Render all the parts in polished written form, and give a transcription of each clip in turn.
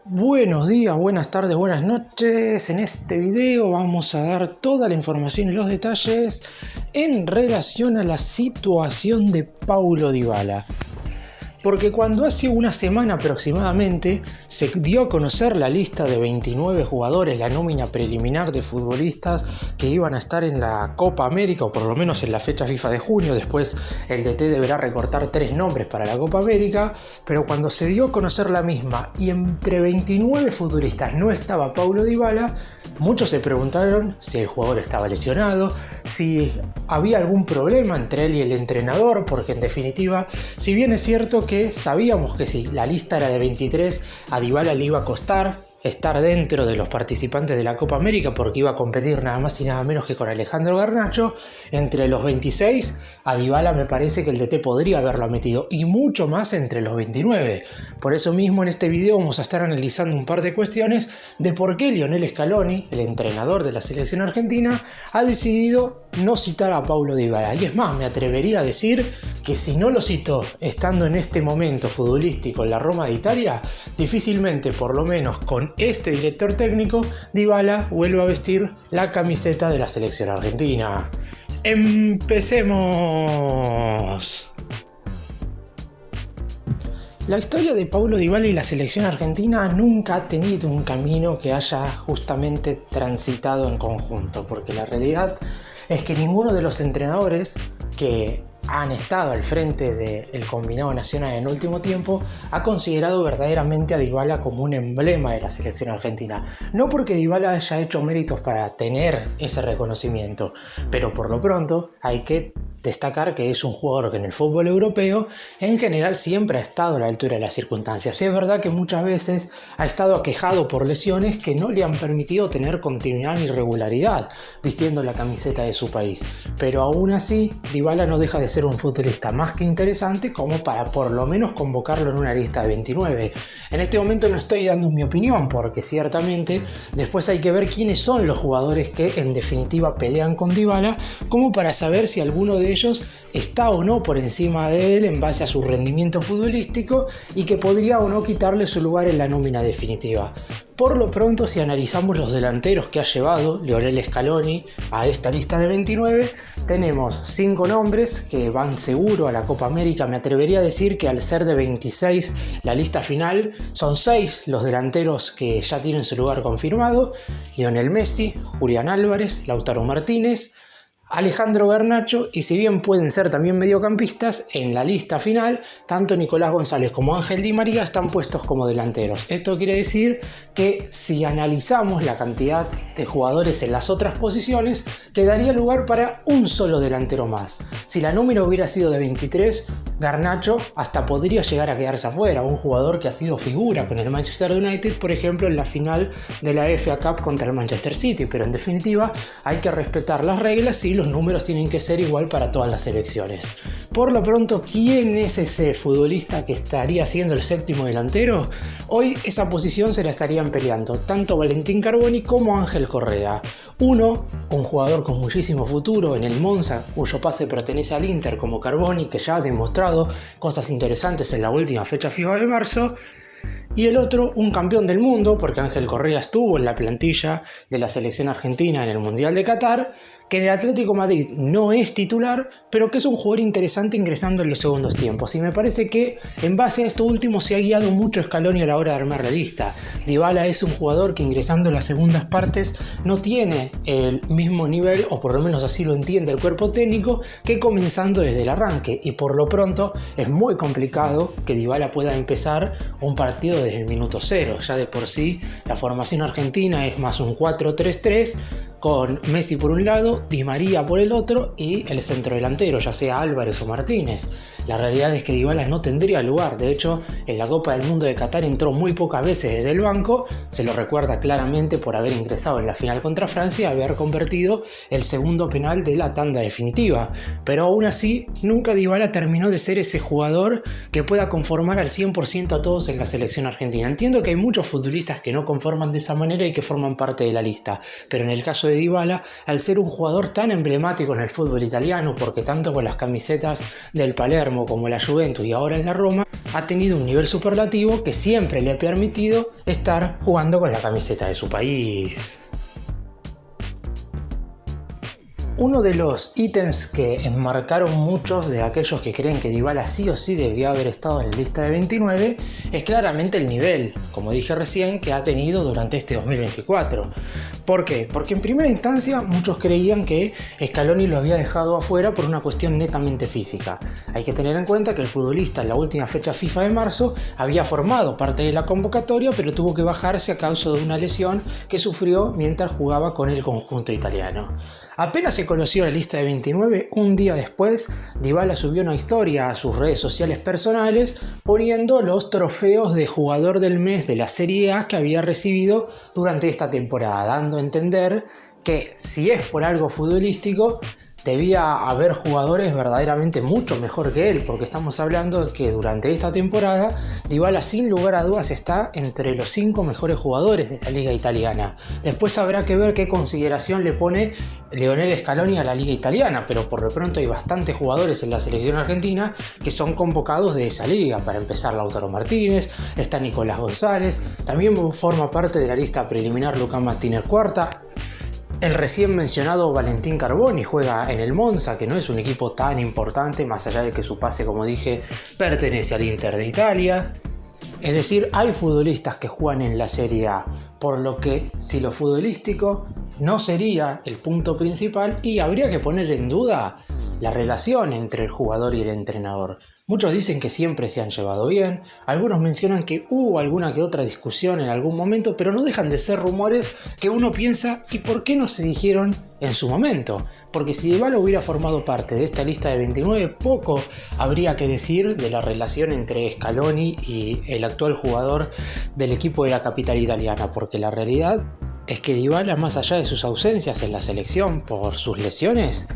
Buenos días, buenas tardes, buenas noches. En este video vamos a dar toda la información y los detalles en relación a la situación de Paulo Dybala. Porque cuando hace una semana aproximadamente se dio a conocer la lista de 29 jugadores, la nómina preliminar de futbolistas que iban a estar en la Copa América, o por lo menos en la fecha FIFA de junio. Después el DT deberá recortar 3 nombres para la Copa América, pero cuando se dio a conocer la misma y entre 29 futbolistas no estaba Paulo Dybala, muchos se preguntaron si el jugador estaba lesionado, si había algún problema entre él y el entrenador, porque en definitiva, si bien es cierto que sabíamos que si la lista era de 23, a Dybala le iba a costar estar dentro de los participantes de la Copa América porque iba a competir nada más y nada menos que con Alejandro Garnacho. Entre los 26, a Dybala me parece que el DT podría haberlo metido, y mucho más entre los 29. Por eso mismo en este video vamos a estar analizando un par de cuestiones de por qué Lionel Scaloni, el entrenador de la selección argentina, ha decidido no citar a Paulo Dybala. Y es más, me atrevería a decir que si no lo citó estando en este momento futbolístico en la Roma de Italia, difícilmente, por lo menos con este director técnico, Dybala vuelve a vestir la camiseta de la selección argentina. ¡Empecemos! La historia de Paulo Dybala y la selección argentina nunca ha tenido un camino que haya justamente transitado en conjunto, porque la realidad es que ninguno de los entrenadores que han estado al frente del combinado nacional en el último tiempo ha considerado verdaderamente a Dybala como un emblema de la selección argentina. No porque Dybala haya hecho méritos para tener ese reconocimiento, pero por lo pronto hay que destacar que es un jugador que en el fútbol europeo en general siempre ha estado a la altura de las circunstancias. Es verdad que muchas veces ha estado aquejado por lesiones que no le han permitido tener continuidad ni regularidad vistiendo la camiseta de su país, pero aún así Dybala no deja de ser un futbolista más que interesante como para por lo menos convocarlo en una lista de 29. En este momento no estoy dando mi opinión porque ciertamente después hay que ver quiénes son los jugadores que en definitiva pelean con Dybala, como para saber si alguno de ellos está o no por encima de él en base a su rendimiento futbolístico y que podría o no quitarle su lugar en la nómina definitiva. Por lo pronto, si analizamos los delanteros que ha llevado Lionel Scaloni a esta lista de 29, tenemos 5 nombres que van seguro a la Copa América. Me atrevería a decir que al ser de 26 la lista final, son 6 los delanteros que ya tienen su lugar confirmado: Lionel Messi, Julián Álvarez, Lautaro Martínez, Alejandro Garnacho, y si bien pueden ser también mediocampistas, en la lista final tanto Nicolás González como Ángel Di María están puestos como delanteros. Esto quiere decir que si analizamos la cantidad de jugadores en las otras posiciones, quedaría lugar para un solo delantero más. Si la nómina hubiera sido de 23, Garnacho hasta podría llegar a quedarse afuera, un jugador que ha sido figura con el Manchester United, por ejemplo en la final de la FA Cup contra el Manchester City, pero en definitiva hay que respetar las reglas y los números tienen que ser igual para todas las selecciones. Por lo pronto, ¿quién es ese futbolista que estaría siendo el séptimo delantero? Hoy esa posición se la estarían peleando tanto Valentín Carboni como Ángel Correa. Uno, un jugador con muchísimo futuro en el Monza, cuyo pase pertenece al Inter, como Carboni, que ya ha demostrado cosas interesantes en la última fecha FIFA de marzo. Y el otro, un campeón del mundo, porque Ángel Correa estuvo en la plantilla de la selección argentina en el Mundial de Qatar, que en el Atlético Madrid no es titular, pero que es un jugador interesante ingresando en los segundos tiempos. Y me parece que en base a esto último se ha guiado mucho Scaloni a la hora de armar la lista. Dybala es un jugador que ingresando en las segundas partes no tiene el mismo nivel, o por lo menos así lo entiende el cuerpo técnico, que comenzando desde el arranque. Y por lo pronto es muy complicado que Dybala pueda empezar un partido desde el minuto 0. Ya de por sí la formación argentina es más un 4-3-3, con Messi por un lado, Di María por el otro y el centrodelantero, ya sea Álvarez o Martínez. La realidad es que Dybala no tendría lugar. De hecho, en la Copa del Mundo de Qatar entró muy pocas veces desde el banco. Se lo recuerda claramente por haber ingresado en la final contra Francia y haber convertido el segundo penal de la tanda definitiva. Pero aún así, nunca Dybala terminó de ser ese jugador que pueda conformar al 100% a todos en la selección argentina. Entiendo que hay muchos futbolistas que no conforman de esa manera y que forman parte de la lista, pero en el caso de Dybala, al ser un jugador tan emblemático en el fútbol italiano, porque tanto con las camisetas del Palermo Palermo como la Juventus y ahora en la Roma, ha tenido un nivel superlativo que siempre le ha permitido estar jugando con la camiseta de su país. Uno de los ítems que enmarcaron muchos de aquellos que creen que Dybala sí o sí debió haber estado en la lista de 29 es claramente el nivel, como dije recién, que ha tenido durante este 2024. ¿Por qué? Porque en primera instancia muchos creían que Scaloni lo había dejado afuera por una cuestión netamente física. Hay que tener en cuenta que el futbolista en la última fecha FIFA de marzo había formado parte de la convocatoria, pero tuvo que bajarse a causa de una lesión que sufrió mientras jugaba con el conjunto italiano. Apenas se conoció la lista de 29, un día después, Dybala subió una historia a sus redes sociales personales poniendo los trofeos de jugador del mes de la Serie A que había recibido durante esta temporada, dando a entender que si es por algo futbolístico, debía haber jugadores verdaderamente mucho mejor que él, porque estamos hablando de que durante esta temporada Dybala sin lugar a dudas está entre los 5 mejores jugadores de la liga italiana. Después habrá que ver qué consideración le pone Lionel Scaloni a la liga italiana, pero por lo pronto hay bastantes jugadores en la selección argentina que son convocados de esa liga. Para empezar, Lautaro Martínez, está Nicolás González, también forma parte de la lista preliminar Lucas Martínez Cuarta. El recién mencionado Valentín Carboni juega en el Monza, que no es un equipo tan importante, más allá de que su pase, como dije, pertenece al Inter de Italia. Es decir, hay futbolistas que juegan en la Serie A, por lo que si lo futbolístico no sería el punto principal y habría que poner en duda la relación entre el jugador y el entrenador. Muchos dicen que siempre se han llevado bien, algunos mencionan que hubo alguna que otra discusión en algún momento, pero no dejan de ser rumores que uno piensa ¿y por qué no se dijeron en su momento? Porque si Dybala hubiera formado parte de esta lista de 29, poco habría que decir de la relación entre Scaloni y el actual jugador del equipo de la capital italiana, porque la realidad es que Dybala, más allá de sus ausencias en la selección por sus lesiones,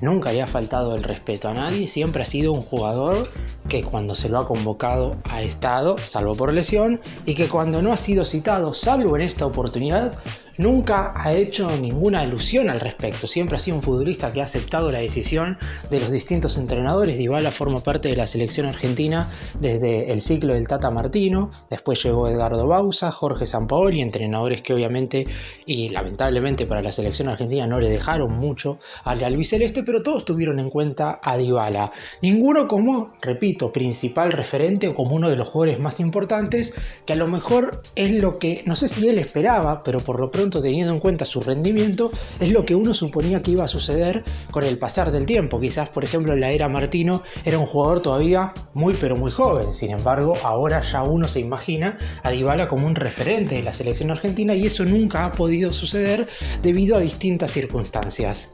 nunca le ha faltado el respeto a nadie, siempre ha sido un jugador que cuando se lo ha convocado ha estado, salvo por lesión, y que cuando no ha sido citado, salvo en esta oportunidad, nunca ha hecho ninguna alusión al respecto. Siempre ha sido un futbolista que ha aceptado la decisión de los distintos entrenadores. Dybala forma parte de la selección argentina desde el ciclo del Tata Martino, después llegó Edgardo Bauza, Jorge Sampaoli, entrenadores que obviamente y lamentablemente para la selección argentina no le dejaron mucho al albiceleste, pero todos tuvieron en cuenta a Dybala. Ninguno como, repito, principal referente o como uno de los jugadores más importantes, que a lo mejor es lo que, no sé si él esperaba, pero por lo pronto teniendo en cuenta su rendimiento, es lo que uno suponía que iba a suceder con el pasar del tiempo. Quizás, por ejemplo, en la era Martino era un jugador todavía muy pero muy joven. Sin embargo, ahora ya uno se imagina a Dybala como un referente de la selección argentina y eso nunca ha podido suceder debido a distintas circunstancias.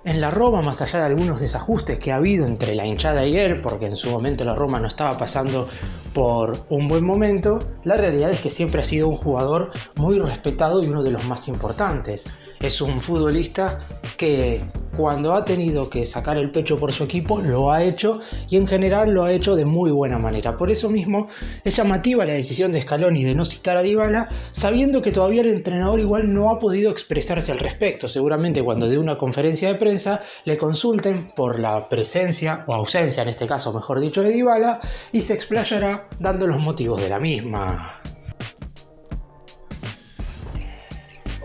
En la Roma, más allá de algunos desajustes que ha habido entre la hinchada y él, porque en su momento la Roma no estaba pasando por un buen momento, la realidad es que siempre ha sido un jugador muy respetado y uno de los más importantes. Es un futbolista que cuando ha tenido que sacar el pecho por su equipo lo ha hecho y en general lo ha hecho de muy buena manera. Por eso mismo es llamativa la decisión de Scaloni de no citar a Dybala, sabiendo que todavía el entrenador igual no ha podido expresarse al respecto. Seguramente cuando dé una conferencia de prensa le consulten por la presencia o ausencia, en este caso mejor dicho, de Dybala y se explayará dando los motivos de la misma.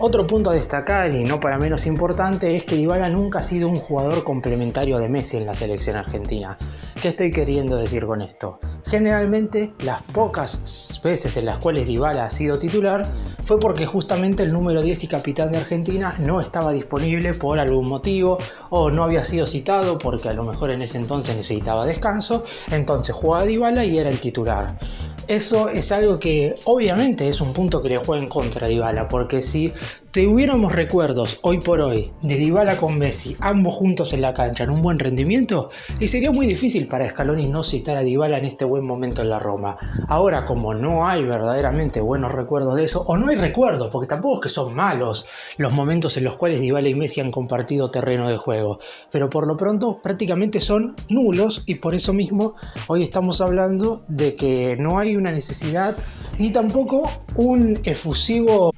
Otro punto a destacar, y no para menos importante, es que Dybala nunca ha sido un jugador complementario de Messi en la selección argentina. ¿Qué estoy queriendo decir con esto? Generalmente, las pocas veces en las cuales Dybala ha sido titular fue porque justamente el número 10 y capitán de Argentina no estaba disponible por algún motivo o no había sido citado porque a lo mejor en ese entonces necesitaba descanso, entonces jugaba Dybala y era el titular. Eso es algo que obviamente es un punto que le juega en contra a Dybala, porque si tuviéramos recuerdos hoy por hoy de Dybala con Messi, ambos juntos en la cancha en un buen rendimiento, y sería muy difícil para Scaloni no citar a Dybala en este buen momento en la Roma. Ahora, como no hay verdaderamente buenos recuerdos de eso, o no hay recuerdos, porque tampoco es que son malos los momentos en los cuales Dybala y Messi han compartido terreno de juego, pero por lo pronto prácticamente son nulos y por eso mismo hoy estamos hablando de que no hay una necesidad ni tampoco un efusivo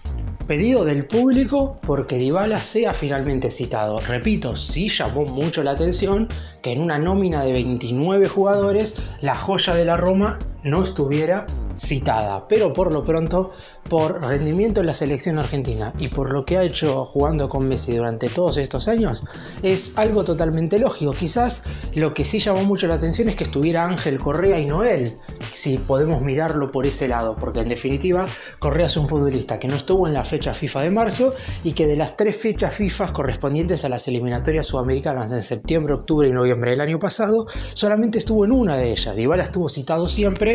pedido del público porque Dybala sea finalmente citado. Repito, sí llamó mucho la atención que en una nómina de 29 jugadores la joya de la Roma no estuviera citada, pero por lo pronto, por rendimiento en la selección argentina y por lo que ha hecho jugando con Messi durante todos estos años, es algo totalmente lógico. Quizás lo que sí llamó mucho la atención es que estuviera Ángel Correa y no él, si podemos mirarlo por ese lado, porque en definitiva Correa es un futbolista que no estuvo en la fecha FIFA de marzo y que de las 3 fechas FIFA correspondientes a las eliminatorias sudamericanas de septiembre, octubre y noviembre del año pasado, solamente estuvo en una de ellas. Dybala estuvo citado siempre,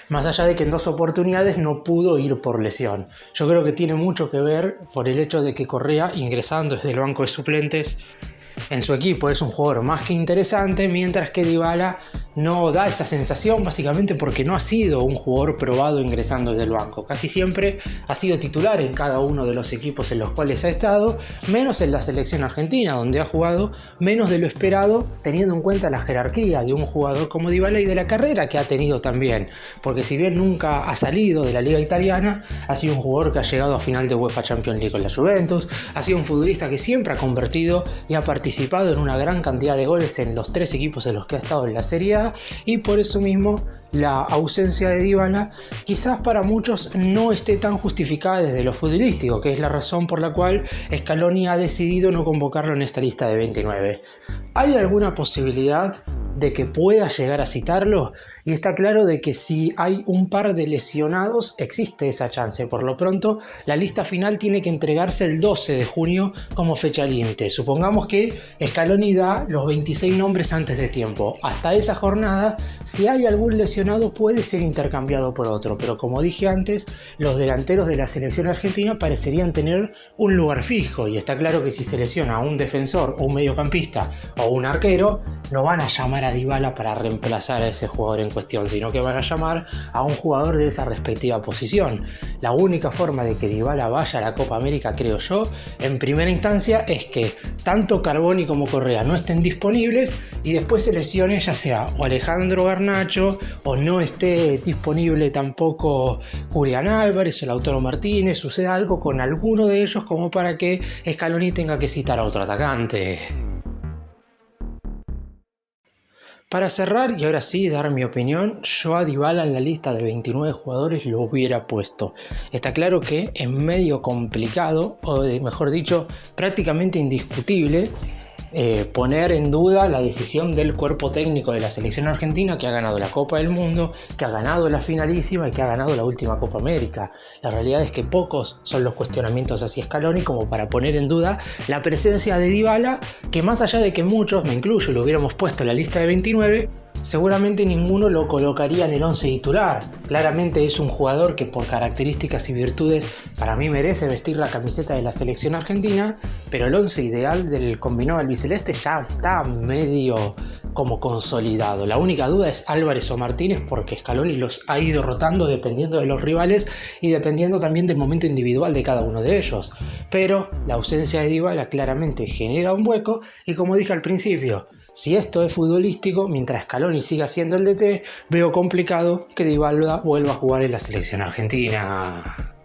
más allá de que en 2 oportunidades no pudo ir por lesión. Yo creo que tiene mucho que ver por el hecho de que Correa, ingresando desde el banco de suplentes en su equipo, es un jugador más que interesante, mientras que Dybala no da esa sensación, básicamente porque no ha sido un jugador probado ingresando desde el banco. Casi siempre ha sido titular en cada uno de los equipos en los cuales ha estado, menos en la selección argentina, donde ha jugado menos de lo esperado, teniendo en cuenta la jerarquía de un jugador como Dybala y de la carrera que ha tenido también, porque si bien nunca ha salido de la liga italiana, ha sido un jugador que ha llegado a final de UEFA Champions League con la Juventus, ha sido un futbolista que siempre ha convertido y ha participado en una gran cantidad de goles en los 3 equipos en los que ha estado en la Serie A, y por eso mismo la ausencia de Dybala quizás para muchos no esté tan justificada desde lo futbolístico, que es la razón por la cual Scaloni ha decidido no convocarlo en esta lista de 29. ¿Hay alguna posibilidad de que pueda llegar a citarlo? Y está claro de que si hay un par de lesionados existe esa chance. Por lo pronto la lista final tiene que entregarse el 12 de junio como fecha límite. Supongamos que Scaloni da los 26 nombres antes de tiempo. Hasta esa jornada, si hay algún lesionado puede ser intercambiado por otro, pero como dije antes, los delanteros de la selección argentina parecerían tener un lugar fijo, y está claro que si se lesiona a un defensor o un mediocampista o un arquero, no van a llamar a Dybala para reemplazar a ese jugador en cuestión, sino que van a llamar a un jugador de esa respectiva posición. La única forma de que Dybala vaya a la Copa América, creo yo, en primera instancia, es que tanto Carboni como Correa no estén disponibles y después se lesione ya sea o Alejandro Garnacho, o no esté disponible tampoco Julián Álvarez o Lautaro Martínez, suceda algo con alguno de ellos como para que Scaloni tenga que citar a otro atacante. Para cerrar y ahora sí dar mi opinión, yo a Dybala en la lista de 29 jugadores lo hubiera puesto. Está claro que es medio complicado, o mejor dicho, prácticamente indiscutible, poner en duda la decisión del cuerpo técnico de la selección argentina, que ha ganado la Copa del Mundo, que ha ganado la finalísima y que ha ganado la última Copa América. La realidad es que pocos son los cuestionamientos hacia Scaloni como para poner en duda la presencia de Dybala, que más allá de que muchos, me incluyo, lo hubiéramos puesto en la lista de 29, seguramente ninguno lo colocaría en el 11 titular. Claramente es un jugador que por características y virtudes para mí merece vestir la camiseta de la selección argentina, pero el 11 ideal del combinado albiceleste ya está medio como consolidado. La única duda es Álvarez o Martínez, porque Scaloni los ha ido rotando dependiendo de los rivales y dependiendo también del momento individual de cada uno de ellos. Pero la ausencia de Dybala claramente genera un hueco, y como dije al principio, si esto es futbolístico, mientras Scaloni siga siendo el DT, veo complicado que Dybala vuelva a jugar en la selección argentina.